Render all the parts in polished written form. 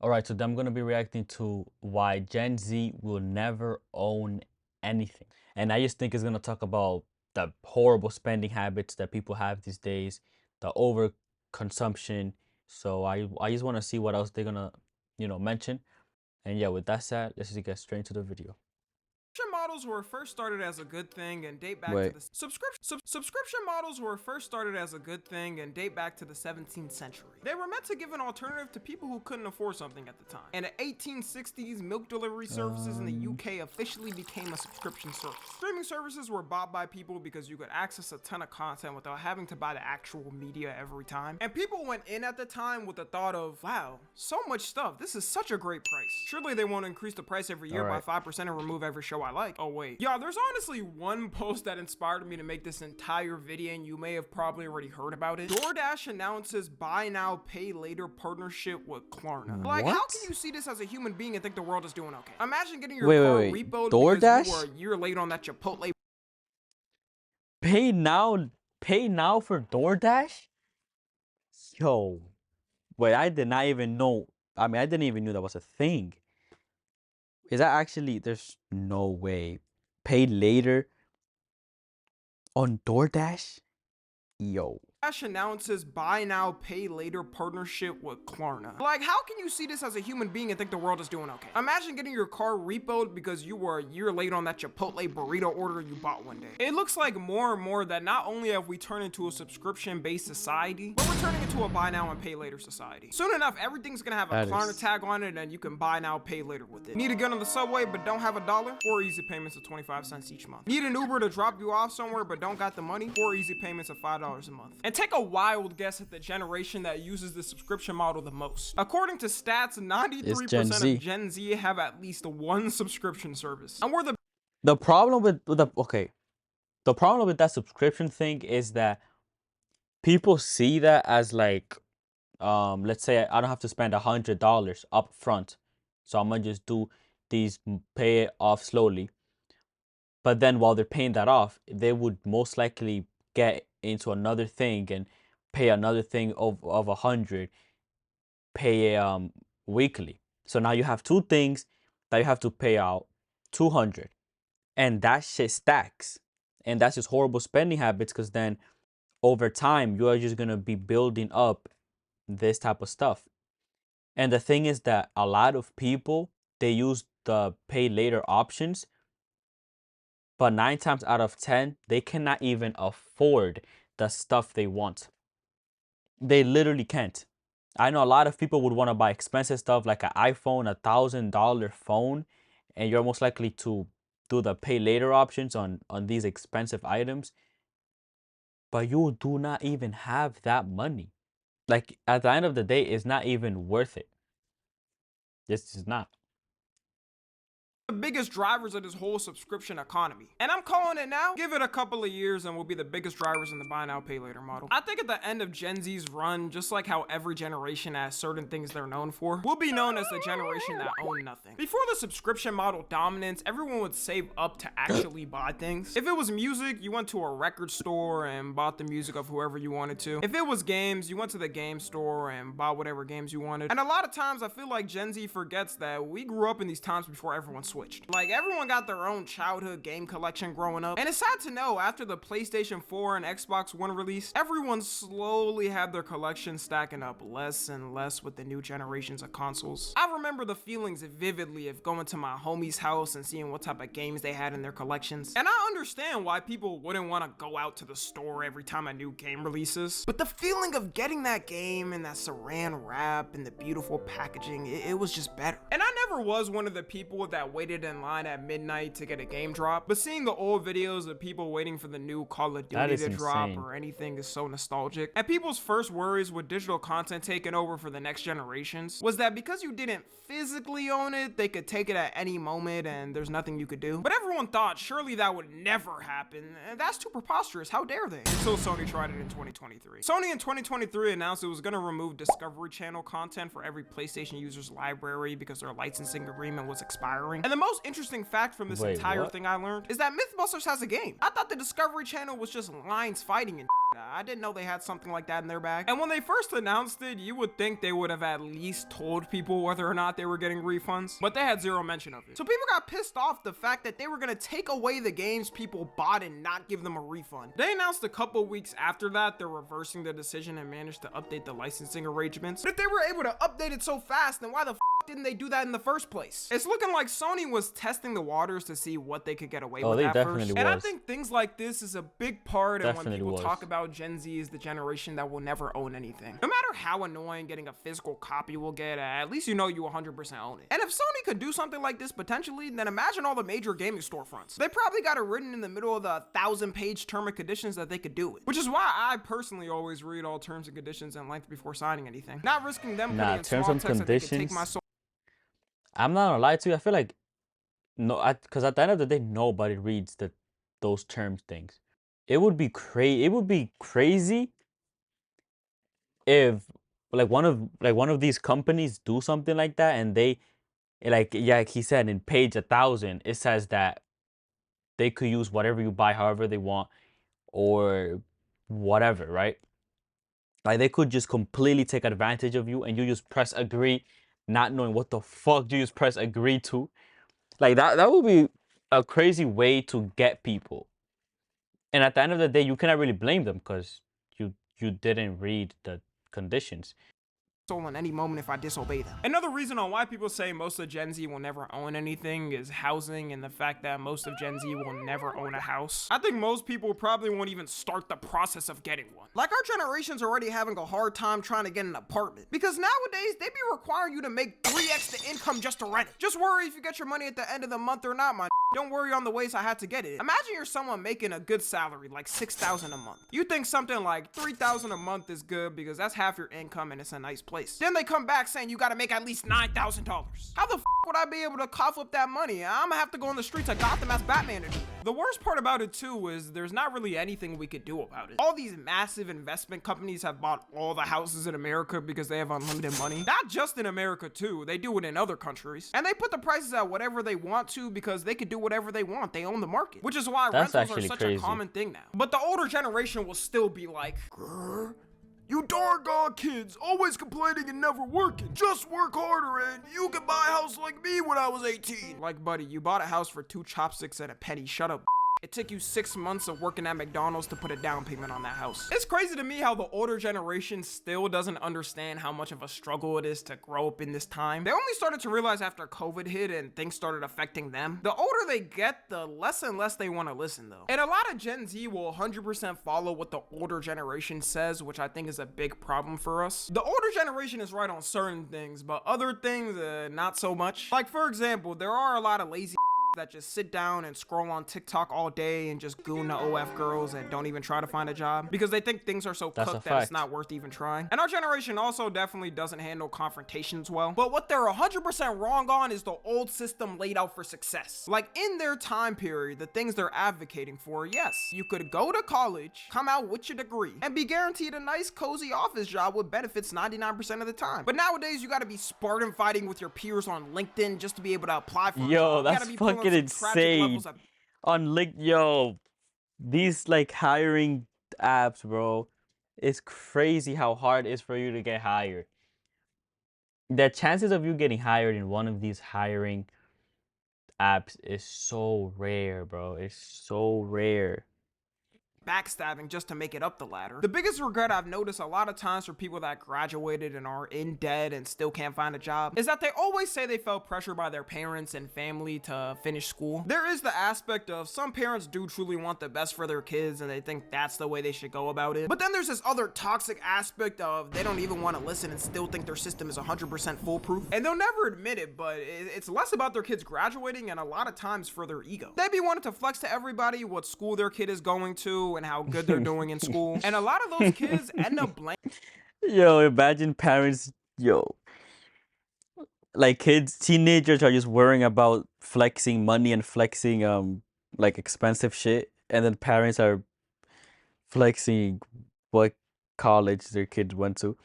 All right, so then I'm going to be reacting to why Gen Z will never own anything. And I just think it's going to talk about the horrible spending habits that people have these days, the over consumption. So I just want to see what else they're going to, mention. And yeah, with that said, let's just get straight into the video. Subscription models were first started as a good thing and date back to Wait. the subscription models were first started as a good thing and date back to the 17th century. They were meant to give an alternative to people who couldn't afford something at the time. In the 1860s, milk delivery services in the UK officially became a subscription service. Streaming services were bought by people because you could access a ton of content without having to buy the actual media every time. And people went in at the time with the thought of, wow, so much stuff. This is such a great price. Surely they won't increase the price every year by 5% and remove every show I like. Oh wait. Yeah, there's honestly one post that inspired me to make this entire video, and you may have probably already heard about it. DoorDash announces buy now, pay later partnership with Klarna. Like, how can you see this as a human being and think the world is doing okay? Imagine getting your car repoed because you were a year late on that Chipotle. Pay now for DoorDash? Yo. Wait, I did not even know. I mean, I didn't even know that was a thing. Is that actually, there's no way. Pay later on DoorDash? Yo. DoorDash announces buy now, pay later partnership with Klarna. Like, how can you see this as a human being and think the world is doing okay? Imagine getting your car repoed because you were a year late on that Chipotle burrito order you bought one day. It looks like more and more that not only have we turned into a subscription-based society, but we're turning into a buy now and pay later society. Soon enough, everything's gonna have a Klarna tag on it and you can buy now, pay later with it. Need to get on the subway but don't have $1? 4 easy payments of 25 cents each month. Need an Uber to drop you off somewhere but don't got the money? 4 easy payments of $5 a month. And take a wild guess at the generation that uses the subscription model the most. According to stats, 93% of Gen Z have at least one subscription service. And we're the problem with the problem with that subscription thing is that people see that as like, let's say I don't have to spend $100 up front, so I'm gonna just do these, pay it off slowly. But then while they're paying that off, they would most likely get into another thing and pay another thing of 100, pay weekly. So now you have two things that you have to pay out 200, and that shit stacks. And that's just horrible spending habits, because then over time you are just gonna be building up this type of stuff. And the thing is that a lot of people, they use the pay later options, but 9 times out of 10 they cannot even afford the stuff they want. They literally can't. I know a lot of people would want to buy expensive stuff like an iPhone, $1,000 phone, and you're most likely to do the pay later options on these expensive items, but you do not even have that money. Like, at the end of the day, it's not even worth it. This is not the biggest drivers of this whole subscription economy. And I'm calling it now. Give it a couple of years and we'll be the biggest drivers in the buy now, pay later model. I think at the end of Gen Z's run, just like how every generation has certain things they're known for, we'll be known as the generation that own nothing. Before the subscription model dominance, everyone would save up to actually buy things. If it was music, you went to a record store and bought the music of whoever you wanted to. If it was games, you went to the game store and bought whatever games you wanted. And a lot of times I feel like Gen Z forgets that we grew up in these times before everyone switched. Like, everyone got their own childhood game collection growing up. And it's sad to know, after the PlayStation 4 and Xbox One release, everyone slowly had their collection stacking up less and less with the new generations of consoles. I remember the feelings vividly of going to my homie's house and seeing what type of games they had in their collections. And I understand why people wouldn't want to go out to the store every time a new game releases. But the feeling of getting that game and that saran wrap and the beautiful packaging, it was just better. And I never was one of the people that waited in line at midnight to get a game drop, but seeing the old videos of people waiting for the new Call of Duty to drop or anything is so nostalgic. And people's first worries with digital content taking over for the next generations was that because you didn't physically own it, they could take it at any moment and there's nothing you could do. But everyone thought surely that would never happen, and that's too preposterous. How dare they? Until Sony tried it in 2023. Sony in 2023 announced it was going to remove Discovery Channel content for every PlayStation user's library because their licensing agreement was expiring. And the most interesting fact from this entire thing I learned is that Mythbusters has a game. I thought the Discovery Channel was just lions fighting and I didn't know they had something like that in their bag. And when they first announced it, you would think they would have at least told people whether or not they were getting refunds, but they had zero mention of it. So people got pissed off the fact that they were gonna take away the games people bought and not give them a refund. They announced a couple weeks after that they're reversing the decision and managed to update the licensing arrangements. But if they were able to update it so fast, then why the didn't they do that in the first place? It's looking like Sony was testing the waters to see what they could get away with at first. And I think things like this is a big part of when people talk about Gen Z is the generation that will never own anything. No matter how annoying getting a physical copy will get, at least you know you 100% own it. And if Sony could do something like this potentially, then imagine all the major gaming storefronts. They probably got it written in the middle of the 1,000-page term and conditions that they could do it. Which is why I personally always read all terms and conditions and length before signing anything. Not risking them putting in small text that they could take my soul. I'm not gonna lie to you. I feel like because at the end of the day, nobody reads those terms things. It would be crazy if one of these companies do something like that, and they like he said in page 1,000, it says that they could use whatever you buy however they want or whatever, right? Like they could just completely take advantage of you, and you just press agree, not knowing what the fuck you just press agree to. Like that would be a crazy way to get people. And at the end of the day, you cannot really blame them because you didn't read the conditions. In any moment if I disobey them. Another reason on why people say most of Gen Z will never own anything is housing, and the fact that most of Gen Z will never own a house. I think most people probably won't even start the process of getting one. Like our generation's already having a hard time trying to get an apartment because nowadays they be requiring you to make 3x the income just to rent it. Just worry if you get your money at the end of the month or not, my. Don't worry on the ways I had to get it. Imagine you're someone making a good salary, like $6,000 a month. You think something like $3,000 a month is good because that's half your income and it's a nice place. Then they come back saying you gotta make at least $9,000. How the f would I be able to cough up that money? I'm gonna have to go on the streets of Gotham as Batman to do that. The worst part about it too is there's not really anything we could do about it. All these massive investment companies have bought all the houses in America because they have unlimited money. Not just in America too, they do it in other countries. And they put the prices at whatever they want to because they could do whatever they want. They own the market, which is why rentals are such a common thing now. But the older generation will still be like, grr, you darn kids, always complaining and never working. Just work harder and you can buy a house like me when I was 18. Like, buddy, you bought a house for 2 chopsticks and a penny. Shut up. It took you 6 months of working at McDonald's to put a down payment on that house. It's crazy to me how the older generation still doesn't understand how much of a struggle it is to grow up in this time. They only started to realize after COVID hit and things started affecting them. The older they get, the less and less they want to listen though. And a lot of Gen Z will 100% follow what the older generation says, which I think is a big problem for us. The older generation is right on certain things, but other things, not so much. Like for example, there are a lot of lazy that just sit down and scroll on TikTok all day and just goon the OF girls and don't even try to find a job because they think things are so cooked that it's not worth even trying. And our generation also definitely doesn't handle confrontations well. But what they're 100% wrong on is the old system laid out for success. Like in their time period, the things they're advocating for, yes, you could go to college, come out with your degree, and be guaranteed a nice cozy office job with benefits 99% of the time. But nowadays, you gotta be Spartan fighting with your peers on LinkedIn just to be able to apply for a job. Yo, that's fucking insane. On these like hiring apps, bro, it's crazy how hard it is for you to get hired. The chances of you getting hired in one of these hiring apps is so rare, bro. It's so rare. Backstabbing just to make it up the ladder. The biggest regret I've noticed a lot of times for people that graduated and are in debt and still can't find a job is that they always say they felt pressure by their parents and family to finish school. There is the aspect of some parents do truly want the best for their kids and they think that's the way they should go about it. But then there's this other toxic aspect of they don't even want to listen and still think their system is 100% foolproof. And they'll never admit it, but it's less about their kids graduating and a lot of times for their ego. They be wanting to flex to everybody what school their kid is going to and how good they're doing in school. And a lot of those kids end up blaming. Yo, imagine parents, like teenagers are just worrying about flexing money and flexing like expensive shit, and then parents are flexing what college their kids went to.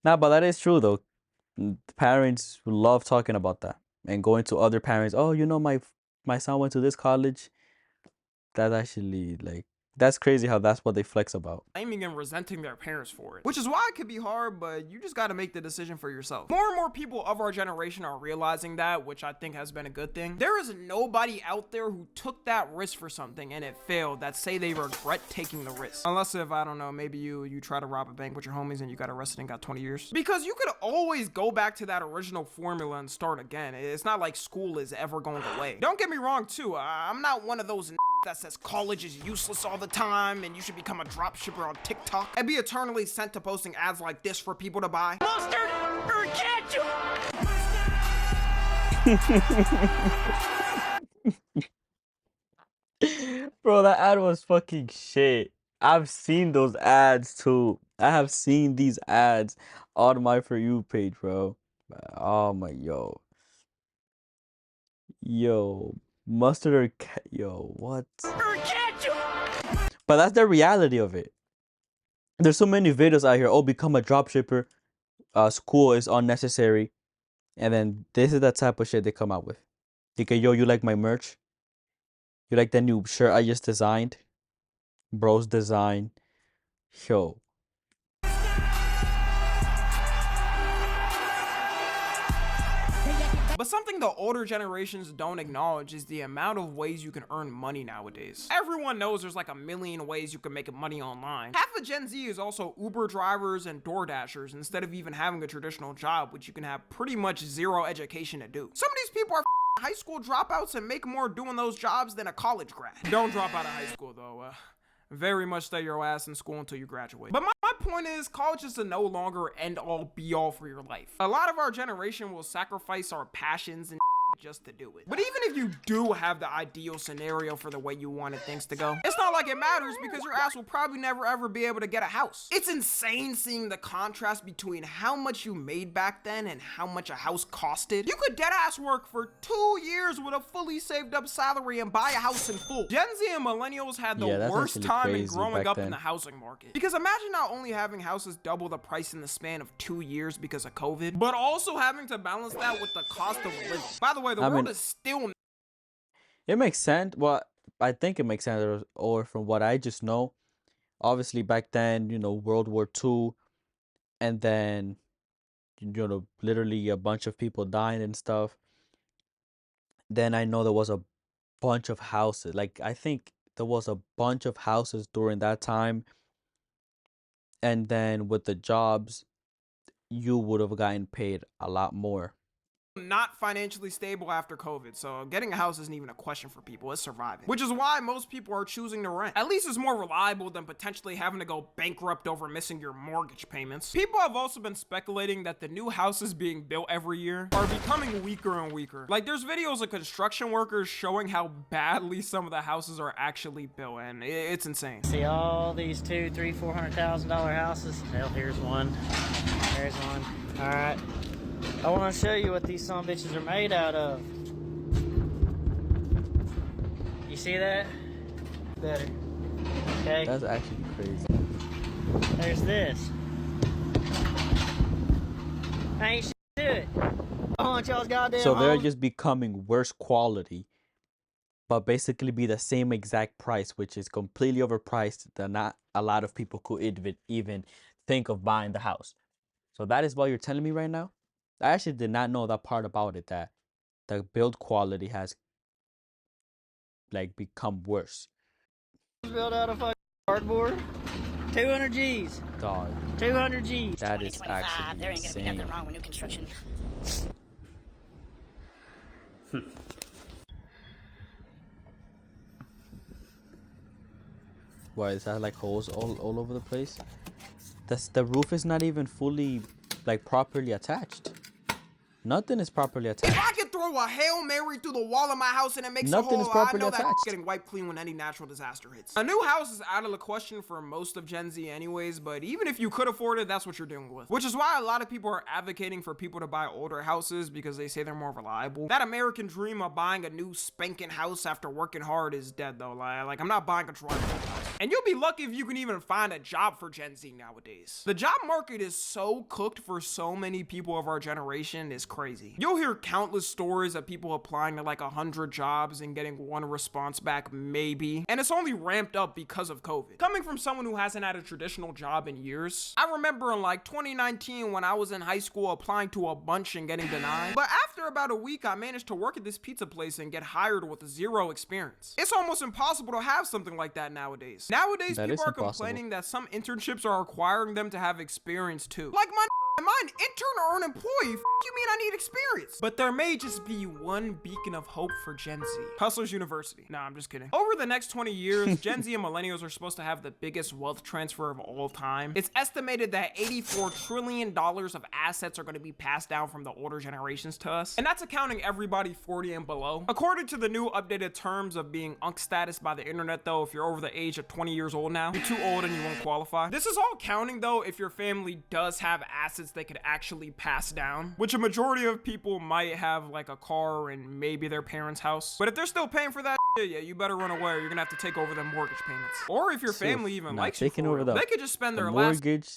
Nah, but that is true though. Parents love talking about that and going to other parents. Oh, my son went to this college. That's actually like That's crazy how that's what they flex about. blaming and resenting their parents for it. Which is why it could be hard, but you just gotta make the decision for yourself. More and more people of our generation are realizing that, which I think has been a good thing. There is nobody out there who took that risk for something and it failed that say they regret taking the risk. Unless if, I don't know, maybe you try to rob a bank with your homies and you got arrested and got 20 years. Because you could always go back to that original formula and start again. It's not like school is ever going away. Don't get me wrong too, I'm not one of those that says college is useless all the time and you should become a dropshipper on TikTok and be eternally sent to posting ads like this for people to buy. Mustard or ketchup! Bro, that ad was fucking shit. I've seen those ads too. I have seen these ads on my For You page, bro. Oh my, yo, mustard or yo, what? But that's the reality of it. There's so many videos out here. Oh, become a dropshipper. School is unnecessary. And then this is the type of shit they come out with. Because, yo, you like my merch? You like that new shirt I just designed? Bro's design. Yo. But something the older generations don't acknowledge is the amount of ways you can earn money nowadays. Everyone knows there's like a million ways you can make money online. Half of Gen Z is also Uber drivers and Door Dashers instead of even having a traditional job, which you can have pretty much zero education to do. Some of these people are high school dropouts and make more doing those jobs than a college grad. Don't drop out of high school though. Very much stay your ass in school until you graduate. But my point is, college is a no longer end all be all for your life. A lot of our generation will sacrifice our passions and just to do it. But even if you do have the ideal scenario for the way you wanted things to go, it's not like it matters because your ass will probably never ever be able to get a house. It's insane seeing the contrast between how much you made back then and how much a house costed. You could dead ass work for 2 years with a fully saved up salary and buy a house in full. Gen Z and millennials had the worst time in growing up in the housing market. Because imagine not only having houses double the price in the span of 2 years because of COVID, but also having to balance that with the cost of living. By the way, the world is still... It makes sense. Well, I think it makes sense, or from what I just know, obviously back then, you know, World War II, and then, you know, literally a bunch of people dying and stuff. Then I know there was a bunch of houses. Like, I think there was a bunch of houses during that time. And then with the jobs, you would have gotten paid a lot more. Not financially stable after COVID, so getting a house isn't even a question for people, it's surviving. Which is why most people are choosing to rent. At least it's more reliable than potentially having to go bankrupt over missing your mortgage payments. People have also been speculating that the new houses being built every year are becoming weaker and weaker. Like, there's videos of construction workers showing how badly some of the houses are actually built, and it's insane. See all these $200,000, $300,000, $400,000 houses? Hell, here's one. There's one. All right. I want to show you what these son bitches are made out of. You see that? Better. Okay. That's actually crazy. There's this. Ain't shit to it. I want y'all's goddamn So they're home. just becoming worse quality, but basically be the same exact price, which is completely overpriced that not a lot of people could even think of buying the house. So that is what you're telling me right now? I actually did not know that part about it, that the build quality has like become worse. Built out of fucking cardboard. 200 G's. Dog, 200 G's. that is actually There ain't gonna be insane. nothing wrong with new construction. Why is that like holes all over the place? The roof is not even fully like properly attached. Nothing is properly If attached. I could throw a Hail Mary through the wall of my house and it makes Nothing a hole, is I properly know that's attached. getting wiped clean when any natural disaster hits. A new house is out of the question for most of Gen Z anyways, but even if you could afford it, that's what you're dealing with. Which is why a lot of people are advocating for people to buy older houses because they say they're more reliable. That American dream of buying a new spanking house after working hard is dead though. Like I'm not buying a driveway house. And you'll be lucky if you can even find a job for Gen Z nowadays. The job market is so cooked for so many people of our generation is crazy. You'll hear countless stories of people applying to like 100 jobs and getting one response back, maybe. And it's only ramped up because of COVID. Coming from someone who hasn't had a traditional job in years, I remember in like 2019 when I was in high school applying to a bunch and getting denied. But after about a week, I managed to work at this pizza place and get hired with zero experience. It's almost impossible to have something like that nowadays. Nowadays, That people is are impossible. complaining that some internships are requiring them to have experience too. Like, am I an intern or an employee? You mean I need experience? But there may just be one beacon of hope for Gen Z. Hustlers University. Nah, I'm just kidding. Over the next 20 years, Gen Z and millennials are supposed to have the biggest wealth transfer of all time. It's estimated that $84 trillion of assets are going to be passed down from the older generations to us. And that's accounting everybody 40 and below. According to the new updated terms of being UNC status by the internet though, if you're over the age of 20 years old now, you're too old and you won't qualify. This is all counting though if your family does have assets they could actually pass down, which a majority of people might have like a car and maybe their parents' house. But if they're still paying for that shit, yeah, you better run away or you're gonna have to take over them mortgage payments. Or if your So, family even nah, likes you taking for over real, the- they could just spend The their last mortgage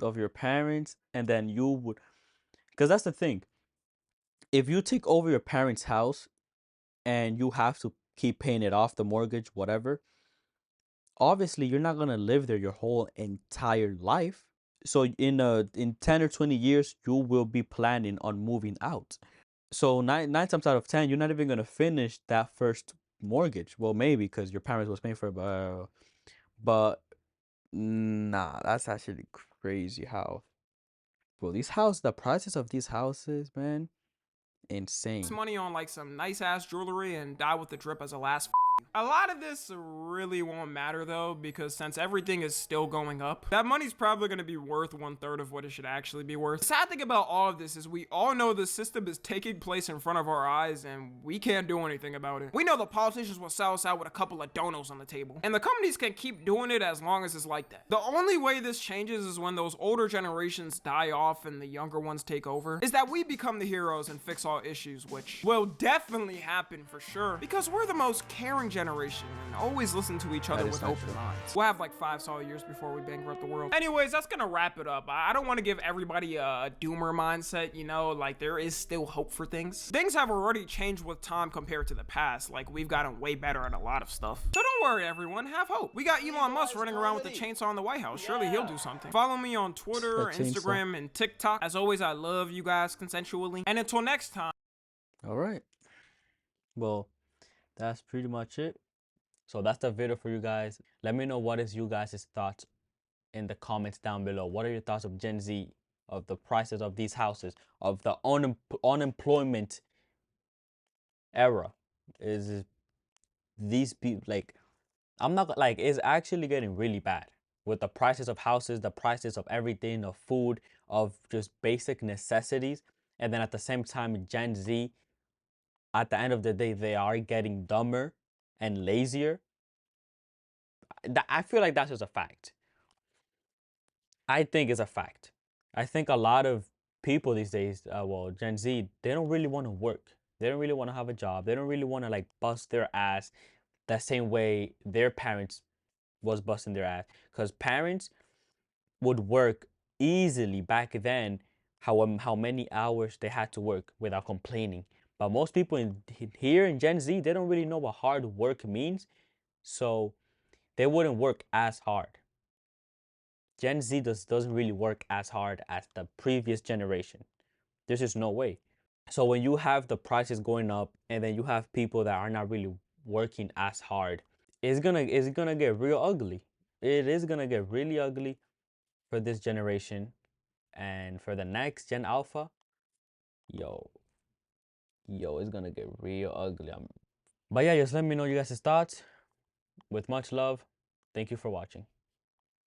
of your parents, and then you would, because that's the thing. If you take over your parents' house and you have to keep paying it off, the mortgage, whatever, obviously you're not gonna live there your whole entire life. So in 10 or 20 years, you will be planning on moving out. So nine times out of 10, you're not even gonna finish that first mortgage. Well, maybe because your parents was paying for it, but nah, that's actually crazy how. Bro, the prices of these houses, man, insane. money on like some nice ass jewelry and die with the drip as a last A lot of this really won't matter though, because since everything is still going up, that money's probably going to be worth 1/3 of what it should actually be worth. The sad thing about all of this is we all know the system is taking place in front of our eyes and we can't do anything about it. We know the politicians will sell us out with a couple of donos on the table, and the companies can keep doing it as long as it's like that. The only way this changes is when those older generations die off and the younger ones take over, is that we become the heroes and fix all issues, which will definitely happen for sure, because we're the most caring generation and always listen to each other That is with not open true. minds. We'll have like 5 solid years before we bankrupt the world. Anyways, that's gonna wrap it up. I don't want to give everybody a doomer mindset, you know, like there is still hope for things. Things have already changed with time compared to the past. Like we've gotten way better at a lot of stuff. So don't worry everyone, have hope. We got Elon Musk running around with the chainsaw in the White House. Surely he'll do something. Follow me on Twitter, That chainsaw. Instagram, and TikTok. As always, I love you guys consensually. And until next time. All right. Well, that's pretty much it. So that's the video for you guys. Let me know what is you guys' thoughts in the comments down below. What are your thoughts of Gen Z, of the prices of these houses, of the unemployment era? Is these people like? I'm not like it's actually getting really bad with the prices of houses, the prices of everything, of food, of just basic necessities, and then at the same time, Gen Z. At the end of the day, they are getting dumber and lazier. I feel like that's just a fact. I think it's a fact. I think a lot of people these days, well, Gen Z, they don't really want to work. They don't really want to have a job. They don't really want to like bust their ass the same way their parents was busting their ass. Because parents would work easily back then, how many hours they had to work without complaining. But most people here in Gen Z, they don't really know what hard work means. So they wouldn't work as hard. Gen Z doesn't really work as hard as the previous generation. There's just no way. So when you have the prices going up and then you have people that are not really working as hard, it's gonna get real ugly. It is gonna get really ugly for this generation. And for the next Gen Alpha, yo, it's gonna get real ugly. But yeah, just let me know you guys' thoughts. With much love, thank you for watching.